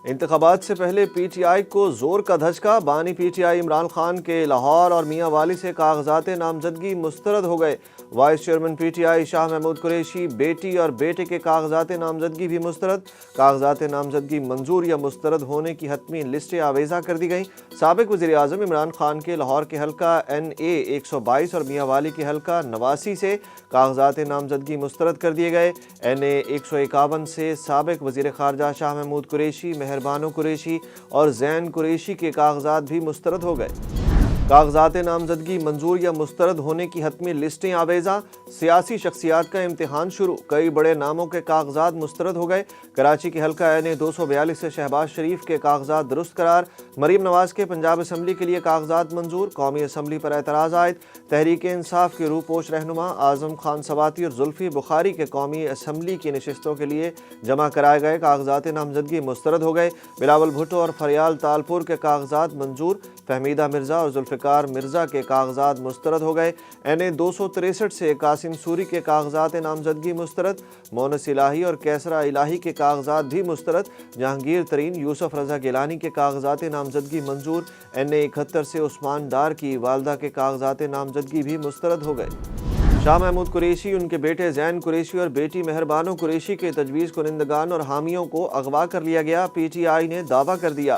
انتخابات سے پہلے پی ٹی آئی کو زور کا دھچکا، بانی پی ٹی آئی عمران خان کے لاہور اور میاں والی سے کاغذات نامزدگی مسترد ہو گئے۔ Vice chairman P T I Shah Mahmood Qureshi بیٹی اور بیٹے کے کاغذات نامزدگی بھی مسترد۔ کاغذات نامزدگی منظور یا مسترد ہونے کی حتمی لسٹیں آویزاں کر دی گئیں۔ سابق وزیر اعظم عمران خان کے لاہور کے حلقہ NA 122 اور میاں والی کے حلقہ 89 سے کاغذات نامزدگی مسترد کر دیے گئے۔ NA 151 سے سابق وزیر خارجہ شاہ محمود قریشی، مہربانو قریشی اور زین قریشی کے کاغذات بھی مسترد ہو گئے۔ کاغذات نامزدگی منظور یا مسترد ہونے کی حتمی لسٹیں آویزاں، سیاسی شخصیات کا امتحان شروع، کئی بڑے ناموں کے کاغذات مسترد ہو گئے۔ کراچی کے حلقہ NA 242 سے شہباز شریف کے کاغذات درست قرار، مریم نواز کے پنجاب اسمبلی کے لیے کاغذات منظور، قومی اسمبلی پر اعتراض عائد، تحریک انصاف کے روپوش رہنما اعظم خان سواتی اور زلفی بخاری کے قومی اسمبلی کی نشستوں کے لیے جمع کرائے گئے کاغذات نامزدگی مسترد ہو گئے۔ بلاول بھٹو اور فریال تالپور کے کاغذات منظور، فہمیدہ مرزا اور ذوالفقار مرزا کے کاغذات مسترد ہو گئے۔ NA 263 سے قاسم سوری کے کاغذات نامزدگی مسترد، مونس الہی اور کیسرا الہی کے کاغذات بھی مسترد، جہانگیر ترین یوسف رضا گیلانی کے کاغذات نامزدگی منظور، NA 71 سے عثمان ڈار کی والدہ کے کاغذات نامزدگی بھی مسترد ہو گئے۔ شاہ محمود قریشی، ان کے بیٹے زین قریشی اور بیٹی مہربانو قریشی کے تجویز کنندگان اور حامیوں کو اغوا کر لیا گیا، پی ٹی آئی نے دعویٰ کر دیا۔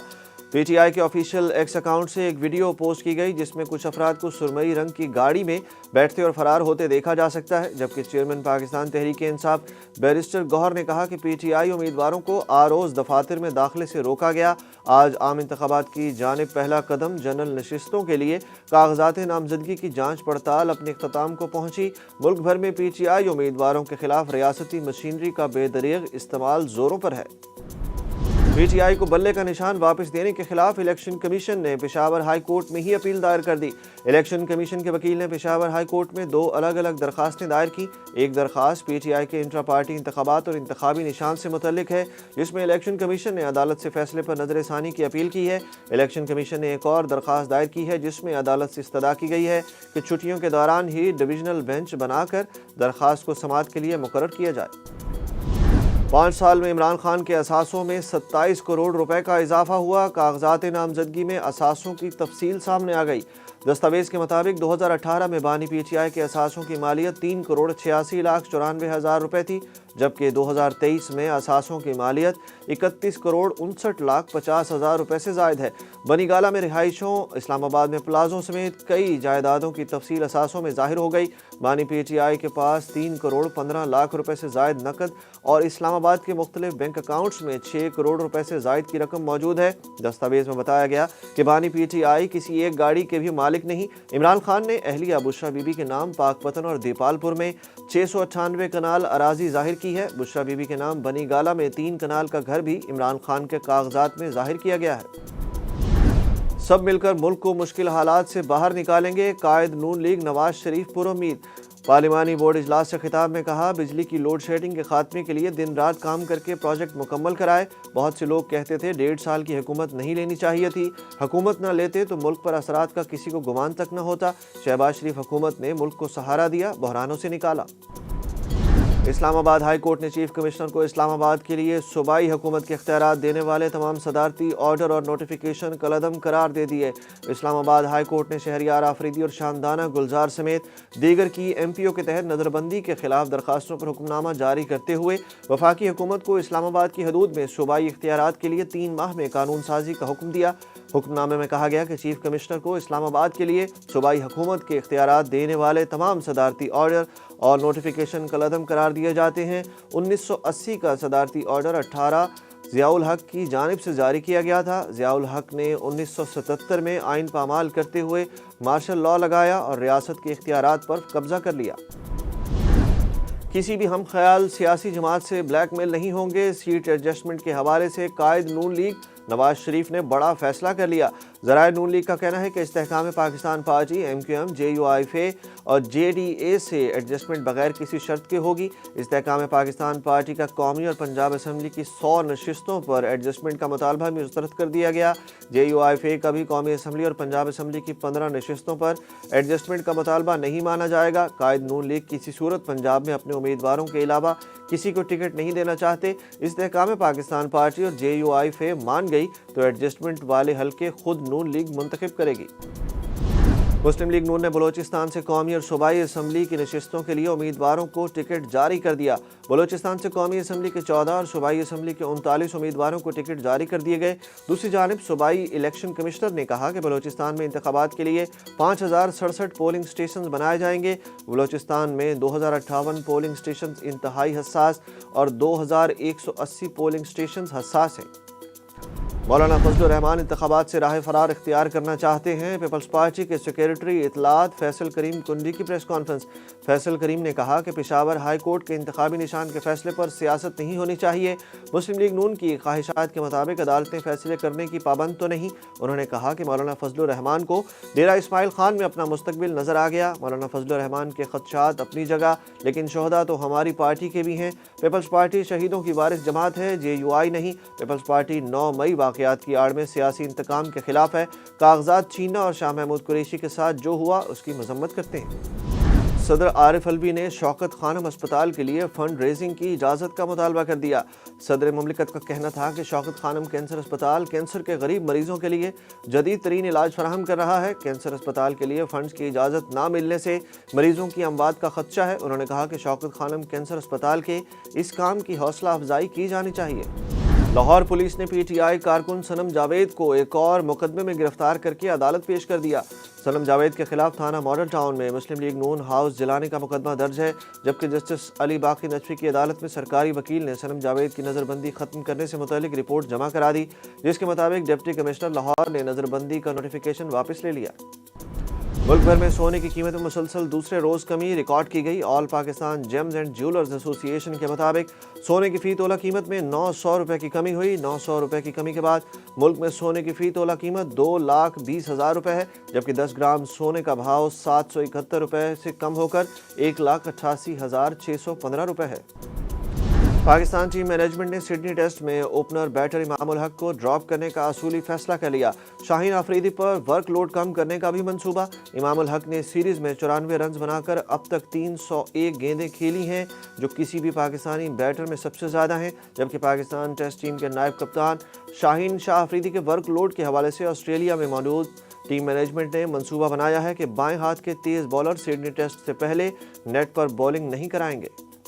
پی ٹی آئی کے آفیشیل ایکس اکاؤنٹ سے ایک ویڈیو پوسٹ کی گئی جس میں کچھ افراد کو سرمئی رنگ کی گاڑی میں بیٹھتے اور فرار ہوتے دیکھا جا سکتا ہے، جبکہ چیئرمین پاکستان تحریک انصاف بیرسٹر گوہر نے کہا کہ پی ٹی آئی امیدواروں کو آروز دفاتر میں داخلے سے روکا گیا۔ آج عام انتخابات کی جانب پہلا قدم جنرل نشستوں کے لیے کاغذات نامزدگی کی جانچ پڑتال اپنے اختتام کو پہنچی۔ ملک بھر میں پی ٹی آئی امیدواروں کے خلاف ریاستی مشینری کا بے دریغ استعمال زوروں پر ہے۔ پی ٹی آئی کو بلے کا نشان واپس دینے کے خلاف الیکشن کمیشن نے پشاور ہائی کورٹ میں ہی اپیل دائر کر دی۔ الیکشن کمیشن کے وکیل نے پشاور ہائی کورٹ میں 2 الگ الگ درخواستیں دائر کی۔ ایک درخواست پی ٹی آئی کے انٹرا پارٹی انتخابات اور انتخابی نشان سے متعلق ہے، جس میں الیکشن کمیشن نے عدالت سے فیصلے پر نظر ثانی کی اپیل کی ہے۔ الیکشن کمیشن نے ایک اور درخواست دائر کی ہے جس میں عدالت سے استدعا کی گئی ہے کہ چھٹیوں کے دوران ہی ڈویژنل بینچ بنا کر درخواست کو سماعت کے لیے مقرر کیا جائے۔ 5 سال میں عمران خان کے اثاثوں میں 27 کروڑ روپے کا اضافہ ہوا، کاغذات نامزدگی میں اثاثوں کی تفصیل سامنے آ گئی۔ دستاویز کے مطابق 2018 میں بانی پی ٹی آئی کے اثاثوں کی مالیت 3 کروڑ 86 لاکھ 94 ہزار روپے تھی، جبکہ 2023 میں اثاثوں کی مالیت 31 کروڑ 59 لاکھ 50 ہزار روپے سے زائد ہے۔ بنی گالہ میں رہائشوں، اسلام آباد میں پلازوں سمیت کئی جائیدادوں کی تفصیل اثاثوں میں ظاہر ہو گئی۔ بانی پی ٹی آئی کے پاس 3 کروڑ 15 لاکھ روپے سے زائد نقد اور اسلام آباد کے مختلف بینک اکاؤنٹس میں 6 کروڑ روپے سے زائد کی رقم موجود ہے۔ دستاویز میں بتایا گیا کہ بانی پی ٹی آئی کسی ایک گاڑی کے بھی مالک نہیں۔ عمران خان نے اہلیہ بشرا بی بی کے نام پاک پتن اور دیپال پور میں 698 کنال اراضی ظاہر کی ہے۔ بشرا بی بی کے نام بنی گالہ میں 3 کنال کا گھر بھی عمران خان کے کاغذات میں ظاہر کیا گیا ہے۔ سب مل کر ملک کو مشکل حالات سے باہر نکالیں گے، قائد نون لیگ نواز شریف پر امید۔ پارلیمانی بورڈ اجلاس سے خطاب میں کہا، بجلی کی لوڈ شیڈنگ کے خاتمے کے لیے دن رات کام کر کے پروجیکٹ مکمل کرائے۔ بہت سے لوگ کہتے تھے 1.5 سال کی حکومت نہیں لینی چاہیے تھی، حکومت نہ لیتے تو ملک پر اثرات کا کسی کو گمان تک نہ ہوتا۔ شہباز شریف حکومت نے ملک کو سہارا دیا، بحرانوں سے نکالا۔ اسلام آباد ہائی کورٹ نے چیف کمشنر کو اسلام آباد کے لیے صوبائی حکومت کے اختیارات دینے والے تمام صدارتی آرڈر اور نوٹیفیکیشن کالعدم قرار دے دیے۔ اسلام آباد ہائی کورٹ نے شہریار آفریدی اور شاندانہ گلزار سمیت دیگر کی ایم پی او کے تحت نظر بندی کے خلاف درخواستوں پر حکم نامہ جاری کرتے ہوئے وفاقی حکومت کو اسلام آباد کی حدود میں صوبائی اختیارات کے لیے 3 ماہ میں قانون سازی کا حکم دیا۔ حکم نامے میں کہا گیا کہ چیف کمشنر کو اسلام آباد کے لیے صوبائی حکومت کے اختیارات دینے والے تمام صدارتی آرڈر اور نوٹیفیکیشن کالعدم قرار دیے جاتے ہیں۔ 1980 کا صدارتی آرڈر 18 ضیاء الحق کی جانب سے جاری کیا گیا تھا۔ ضیاء الحق نے 1977 میں آئین پامال کرتے ہوئے مارشل لاء لگایا اور ریاست کے اختیارات پر قبضہ کر لیا۔ کسی بھی ہم خیال سیاسی جماعت سے بلیک میل نہیں ہوں گے، سیٹ ایڈجسٹمنٹ کے حوالے سے قائد نون لیگ نواز شریف نے بڑا فیصلہ کر لیا۔ ذرائع نون لیگ کا کہنا ہے کہ استحکام پاکستان پارٹی MQM JUIFA اور JDA سے ایڈجسٹمنٹ بغیر کسی شرط کے ہوگی۔ استحکام پاکستان پارٹی کا قومی اور پنجاب اسمبلی کی 100 نشستوں پر ایڈجسٹمنٹ کا مطالبہ بھی مسترد کر دیا گیا۔ JUIFA کا بھی قومی اسمبلی اور پنجاب اسمبلی کی 15 نشستوں پر ایڈجسٹمنٹ کا مطالبہ نہیں مانا جائے گا۔ قائد نون لیگ کسی صورت پنجاب میں اپنے امیدواروں کے علاوہ کسی کو ٹکٹ نہیں دینا چاہتے۔ استحکام پاکستان پارٹی اور JUIFA مان گئی تو ایڈجسٹمنٹ والے حلقے خود نون لیگ منتخب کرے گی۔ مسلم لیگ نون نے بلوچستان سے قومی اور صوبائی اسمبلی کی نشستوں کے لیے امیدواروں کو ٹکٹ جاری کر دیا۔ بلوچستان سے قومی اسمبلی کے 14 اور صوبائی اسمبلی کے 39 امیدواروں کو ٹکٹ جاری کر دیے گئے۔ دوسری جانب صوبائی الیکشن کمشنر نے کہا کہ بلوچستان میں انتخابات کے لیے 5067 پولنگ سٹیشنز بنائے جائیں گے۔ بلوچستان میں 2058 پولنگ سٹیشنز انتہائی حساس اور 2180 پولنگ سٹیشنز حساس ہیں۔ مولانا فضل الرحمان انتخابات سے راہ فرار اختیار کرنا چاہتے ہیں۔ پیپلز پارٹی کے سیکریٹری اطلاعات فیصل کریم کنڈی کی پریس کانفرنس۔ فیصل کریم نے کہا کہ پشاور ہائی کورٹ کے انتخابی نشان کے فیصلے پر سیاست نہیں ہونی چاہیے۔ مسلم لیگ نون کی خواہشات کے مطابق عدالتیں فیصلے کرنے کی پابند تو نہیں۔ انہوں نے کہا کہ مولانا فضل الرحمان کو ڈیرہ اسماعیل خان میں اپنا مستقبل نظر آ گیا۔ مولانا فضل الرحمان کے خدشات اپنی جگہ، لیکن شہداء تو ہماری پارٹی کے بھی ہیں۔ پیپلز پارٹی شہیدوں کی وارث جماعت ہے، JUI نہیں۔ پیپلز پارٹی 9 مئی واقعات کی آڑ میں سیاسی انتقام کے خلاف ہے۔ کاغذات چھیننا اور شاہ محمود قریشی کے ساتھ جو ہوا اس کی مذمت کرتے ہیں۔ صدر عارف الوی نے شوکت خانم اسپتال کے لیے فنڈ ریزنگ کی اجازت کا مطالبہ کر دیا۔ صدر مملکت کا کہنا تھا کہ شوکت خانم کینسر اسپتال کینسر کے غریب مریضوں کے لیے جدید ترین علاج فراہم کر رہا ہے۔ کینسر اسپتال کے لیے فنڈز کی اجازت نہ ملنے سے مریضوں کی اموات کا خدشہ ہے۔ انہوں نے کہا کہ شوکت خانم کینسر اسپتال کے اس کام کی حوصلہ افزائی کی جانی چاہیے۔ لاہور پولیس نے PTI کارکن صنم جاوید کو ایک اور مقدمے میں گرفتار کر کے عدالت پیش کر دیا۔ صنم جاوید کے خلاف تھانہ ماڈل ٹاؤن میں مسلم لیگ نون ہاؤس جلانے کا مقدمہ درج ہے، جبکہ جسٹس علی باقی نجفی کی عدالت میں سرکاری وکیل نے صنم جاوید کی نظر بندی ختم کرنے سے متعلق رپورٹ جمع کرا دی، جس کے مطابق ڈپٹی کمشنر لاہور نے نظر بندی کا نوٹیفیکیشن واپس لے لیا۔ ملک بھر میں سونے کی قیمت میں مسلسل دوسرے روز کمی ریکارڈ کی گئی۔ آل پاکستان جیمز اینڈ جیولرز ایسوسی ایشن کے مطابق سونے کی فی تولہ قیمت میں 900 روپے کی کمی ہوئی۔ 900 روپے کی کمی کے بعد ملک میں سونے کی فی تولہ قیمت 2,20,000 روپے ہے، جبکہ 10 گرام سونے کا بھاؤ 771 روپے سے کم ہو کر 1,88,615 روپے ہے۔ پاکستان ٹیم مینجمنٹ نے سڈنی ٹیسٹ میں اوپنر بیٹر امام الحق کو ڈراپ کرنے کا اصولی فیصلہ کر لیا۔ شاہین آفریدی پر ورک لوڈ کم کرنے کا بھی منصوبہ۔ امام الحق نے سیریز میں 94 رنز بنا کر اب تک 301 گیندیں کھیلی ہیں، جو کسی بھی پاکستانی بیٹر میں سب سے زیادہ ہیں، جبکہ پاکستان ٹیسٹ ٹیم کے نائب کپتان شاہین شاہ آفریدی کے ورک لوڈ کے حوالے سے آسٹریلیا میں موجود ٹیم مینجمنٹ نے منصوبہ بنایا ہے کہ بائیں ہاتھ کے تیز بالر سڈنی ٹیسٹ سے پہلے نیٹ پر بولنگ نہیں کرائیں گے۔